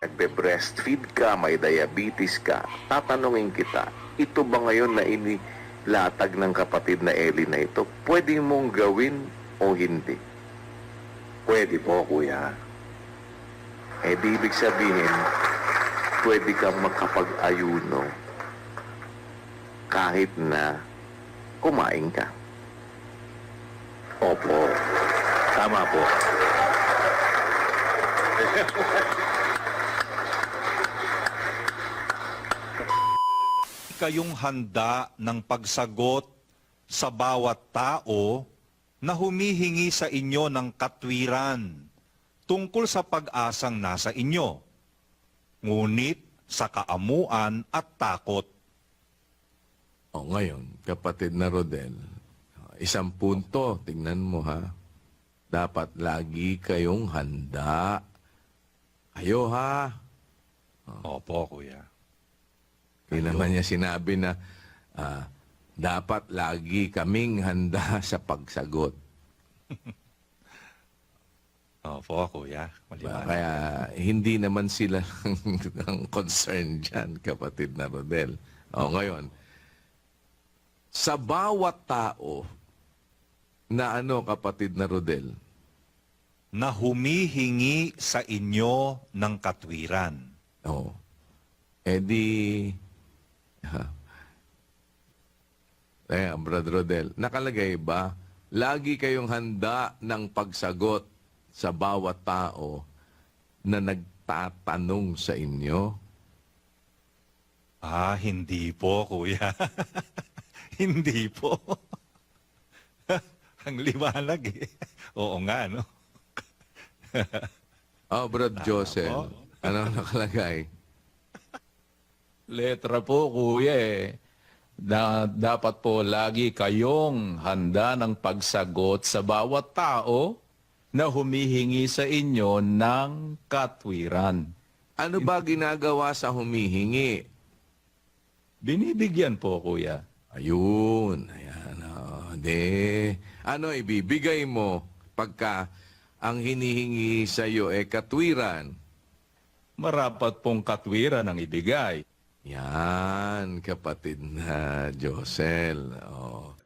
nagbe-breastfeed ka, may diabetes ka, tatanungin kita, ito ba ngayon na inilatag ng kapatid na Ellie na ito, pwede mong gawin o hindi? Pwede po, kuya. Eh, di ibig sabihin, pwede kang makapag-ayuno kahit na kumain ka. Opo. Tama po. Kayong handa ng pagsagot sa bawat tao na humihingi sa inyo ng katwiran tungkol sa pag-asang nasa inyo, ngunit sa kaamuan at takot. O ngayon, kapatid na Rodel, isang punto, tingnan mo ha. Dapat lagi kayong handa. Kayo ha. Opo, kuya. Hindi naman niya sinabi na dapat lagi kaming handa sa pagsagot. Opo, kuya. Maliwanag. Kaya hindi naman sila ang concern dyan, kapatid na Rodel. O ngayon, sa bawat tao na kapatid na Rodel, Na humihingi sa inyo ng katwiran. di, Brad Rodel, nakalagay ba, lagi kayong handa ng pagsagot sa bawat tao na nagtatanong sa inyo? Hindi po, kuya. Hindi po. Ang liwanag eh. Oo nga, no? Brad Josel, ano nakalagay? Letra po, kuya eh. Dapat po lagi kayong handa ng pagsagot sa bawat tao na humihingi sa inyo ng katwiran. Ano ba ginagawa sa humihingi? Binibigyan po, kuya. Ayun, ayan. Ano ibibigay mo pagka ang hinihingi sa iyo katwiran? Marapat pong katwiran ang ibigay. Yan, kapatid na Josel.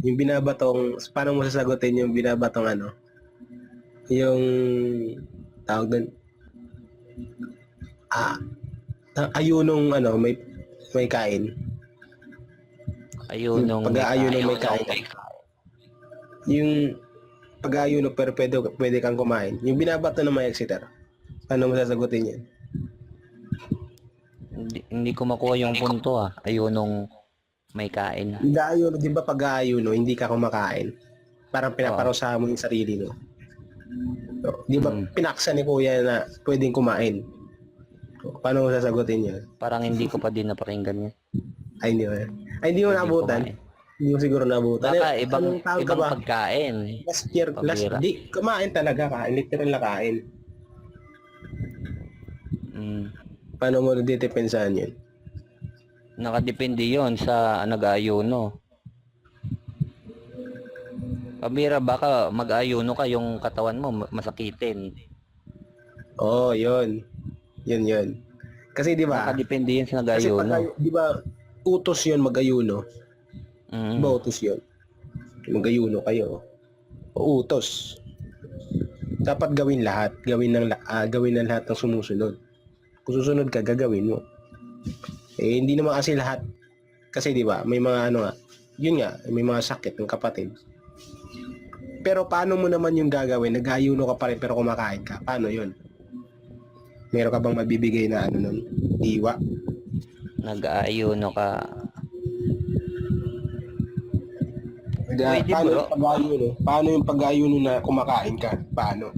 Yung binabatong, paano mo sasagutin yung binabatong yung tawag doon, ayunong may kain. Ayunong Pag-aayunong may kain. Yung pag-aayuno pero pwede kang kumain. Yung binabato ng mga exeter. Paano mo sasagutin yan? Hindi ko makuha yung punto Ayunong may kain. Hindi ayuno, di ba pag-aayuno, hindi ka kumakain. Parang pinaparusahan mo yung sarili mo. So, di ba pinaksa ni kuya na pwedeng kumain? So, paano mo sasagutin yun? Parang hindi ko pa din naparinggan yun. Ay, hindi mo. Ay, hindi mo naabutan. Hindi mo siguro naabutan. Baka Anong tawag ka ibang ba? pagkain. Pabira. Di, kumain talaga kain. Literal na kain. Paano mo didepensahan yun? Nakadepende yon sa nag-aayuno. Pabira, baka mag-ayuno ka yung katawan mo masakitin. Oo, yun. Yun. Kasi di ba? Nakadepende yun sa Kasi nag-ayuno. di ba utos yun mag-ayuno? Di ba utos yun? Mag-ayuno kayo. O utos. Dapat gawin lahat. Gawin ng lahat ng sumusunod. Kung susunod ka, gagawin mo. Hindi naman kasi lahat. Kasi di ba, may mga yun nga, may mga sakit ng kapatid. Pero paano mo naman yung gagawin? Nag-ayuno ka pa rin pero kumakain ka. Paano yun? Meron ka bang mabibigay na nun? Diwa? Nag-aayuno ka. Pwede, Paano bro. yung pag-ayuno? Paano yung pag-ayuno na kumakain ka? Paano?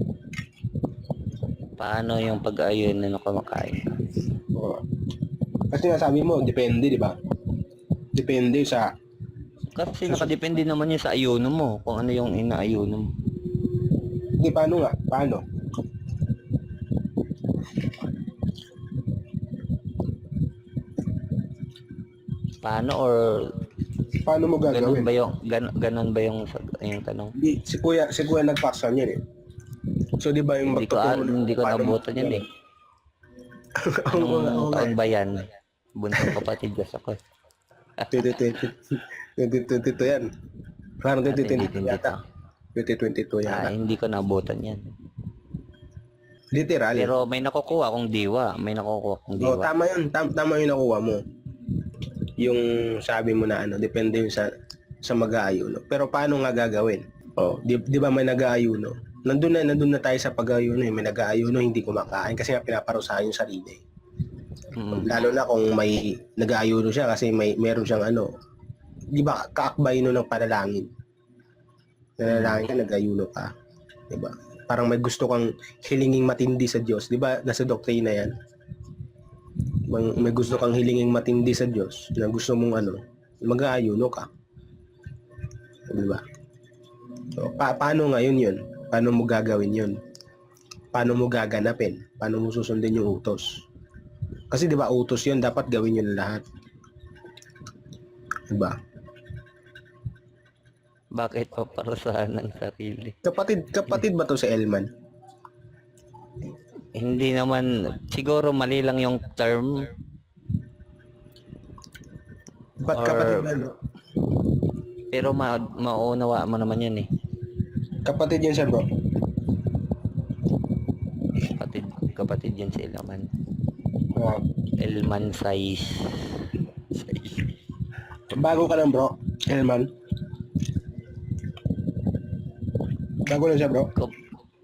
Paano yung pag-ayuno na kumakain ka? Oo. Kasi nasabi mo, depende, di ba? Depende sa... Kasi nakadepende naman yun sa ayuno mo. Kung ano yung inaayuno mo. Hindi, paano nga? Paano? Paano or Paano mo ganun gagawin? ba yung ganun ba yung tanong? Hindi, si kuya nagpaksan yan eh. So, di ba yung Hindi ko magtuturo hindi ko paano mo nabutan yun eh. Anong taon ba yan? Buntong kapatid Diyos ako. 2022 yan. Parang At hindi 2022 yata. 2022 Ah, yata. hindi ko nabutan yan. Literal. Pero may nakukuha akong diwa. May nakukuha akong Oh, diwa. tama yun. Tama yung nakuha mo. Yung sabi mo na ano, depende yun sa mag-aayuno. Pero paano nga gagawin? Oh, di ba may nag-aayuno? Nandun na tayo sa pag-aayuno. May nag-aayuno, hindi kumakain kasi nga pinaparusahan yung sarili. Mm. Lalo na kung may nag-aayuno siya kasi meron siyang ano, di ba kaakbay nun ng panalangin. Nanalangin ka, nag-aayuno ka. Di ba? Parang may gusto kang hilinging matindi sa Diyos. Di ba? Nasa doktrina yan. May gusto kang hilinging matindi sa Diyos na gusto mong ano, mag-aayuno ka. Di ba? So, paano ngayon yun? Paano mo gagawin yun? Paano mo gaganapin? Paano mo susundin yung utos? Kasi di ba utos yun, dapat gawin yun lahat. Di ba? Bakit paparusahan ng sarili? Kapatid ba to si Elman? Hindi naman, siguro mali lang yung term. Ba't Or- kapatid ba? No? Pero maunawa mo naman yan eh. Kapatid yun siya bro. Kapatid yan si Elman. Oh. Elman size. Bago ka lang bro, Elman. Bago lang siya bro.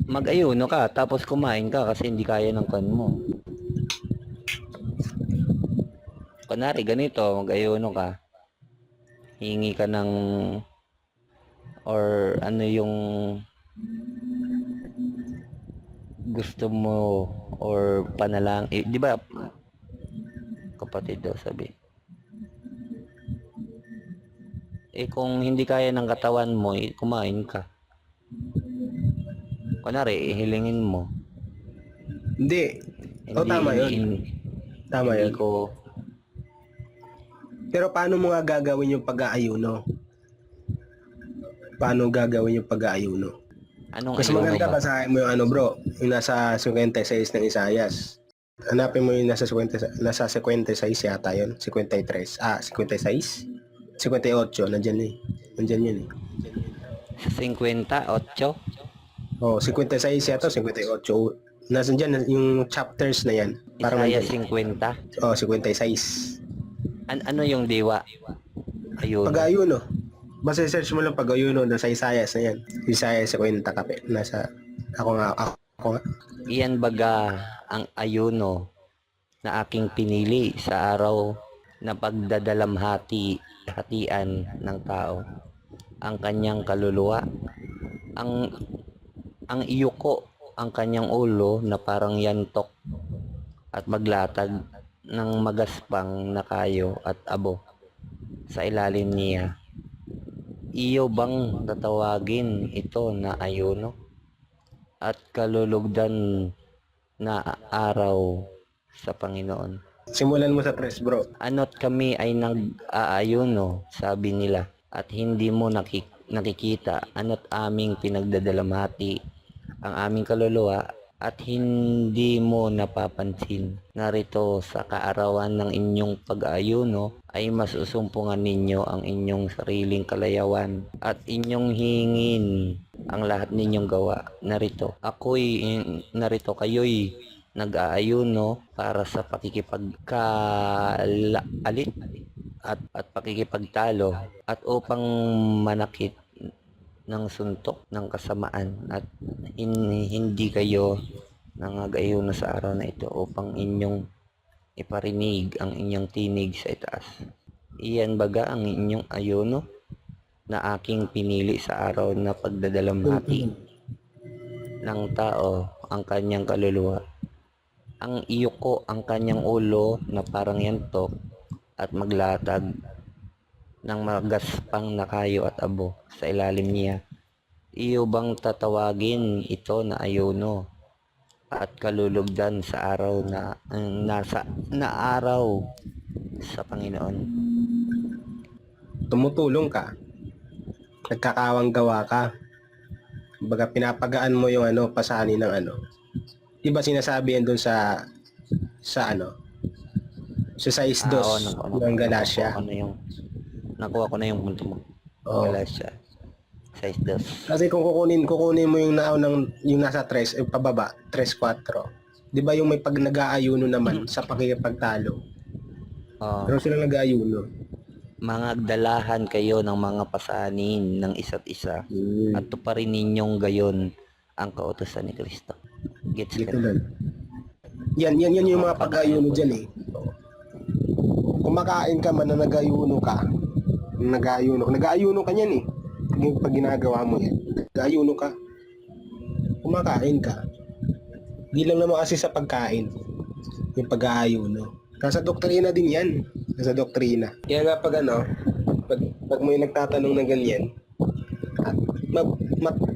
Mag-ayuno ka, tapos kumain ka kasi hindi kaya ng kan mo. Kunwari, ganito, mag-ayuno ka. Hingi ka ng or ano yung gusto mo or panalang, di ba kapatid daw sabi. Kung hindi kaya ng katawan mo, kumain ka. Kunwari, ihilingin mo. Hindi. Tama yun. Tama hindi yun. ko, Pero paano mo nga gagawin yung pag-aayuno? Paano gagawin yung pag-aayuno? anong Mas ayuno maganda ba? basahin mo yung ano bro, yung nasa 56 ng Isayas. Hanapin mo yung nasa 56 yata yun. 53. 56? 58, nandyan eh. Nandyan yun eh. Sa 58? Oh, 56 yata, 58. Nasaan dyan yung chapters na yan. Parang Isaya nandyan. 50? Oh, 56. Ano yung diwa? Ayun. Pag-ayuno. Basta search mo lang pag-ayuno nasa Isayas na yan. Isayas 50 kape. Nasa, ako nga. Iyan baga ang ayuno na aking pinili sa araw na hatian ng tao. Ang kanyang kaluluwa, ang iyuko, ang kanyang ulo na parang yantok at maglatag ng magaspang na kayo at abo sa ilalim niya. Iyo bang tatawagin ito na ayuno at kalulugdan na araw sa Panginoon? Simulan mo sa 3 bro. Ano't kami ay nag-aayuno, sabi nila, at hindi mo nakikita. Ano't aming pinagdadalamhati ang aming kaluluwa at hindi mo napapansin. Narito sa kaarawan ng inyong pag-aayuno ay masusumpungan ninyo ang inyong sariling kalayawan at inyong hingin ang lahat ninyong gawa. Narito kayo'y nag-aayuno para sa pakikipagkaalit at pakikipagtalo at upang manakit ng suntok ng kasamaan at hindi kayo nangag-ayuno sa araw na ito upang inyong iparinig ang inyong tinig sa itaas. Iyan baga ang inyong ayuno na aking pinili sa araw na pagdadalamhati ng tao ang kanyang kaluluwa. Ang iyuko ang kanyang ulo na parang yantok at maglatag ng magaspang na kayo at abo sa ilalim niya. Iyo bang tatawagin ito na ayuno at kalulugdan sa araw na araw sa Panginoon? Tumutulong ka. Nagkakawang gawa ka. Baga pinapagaan mo yung pasanin ng Di ba sinasabi yan doon sa sa ano? Sa size 2 Oo, ng Galacia. Nakuha ko na yung punto mo. Oo. Galacia. Size 2. Kasi kung kukunin mo yung yung nasa 3, pababa, 3-4. 'Di ba yung may pag nag-aayuno naman sa pakikipagtalo? Oo. Pero sila nag-aayuno. Mangagdalahan kayo ng mga pasanin ng isa't isa at tuparin ninyong gayon ang kautusan ni Kristo. Gets Dito ka? lang. Yan yung mga pag-ayuno dyan eh. Kumakain ka man na nag-ayuno ka, nag-ayuno ka niyan eh. Pag ginagawa mo yan, nag-ayuno ka, kumakain ka. Di lang naman kasi sa pagkain, yung pag-aayuno. Nasa doktrina din yan. Nasa doktrina. Kaya nga pag may nagtatanong na ganyan,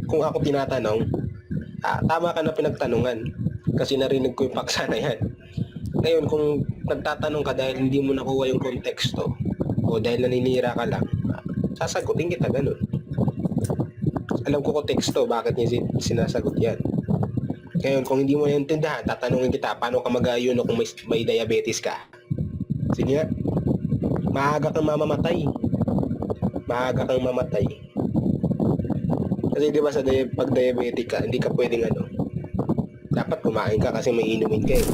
kung ako tinatanong, tama ka na pinagtanungan. Kasi narinig ko yung paksa na yan. Ngayon, kung nagtatanong ka dahil hindi mo nakuha yung konteksto, o dahil naninira ka lang, sasagutin kita ganun. Alam ko konteksto, bakit niya sinasagot yan. Ngayon, kung hindi mo naintindihan, tatanungin kita, paano ka mag-ayuno kung may diabetes ka? Sige nga, maaga kang mamamatay. Maaga kang mamatay. Kasi di ba pag diabetic ka, hindi ka pwedeng dapat kumain ka kasi may inumin ka eh.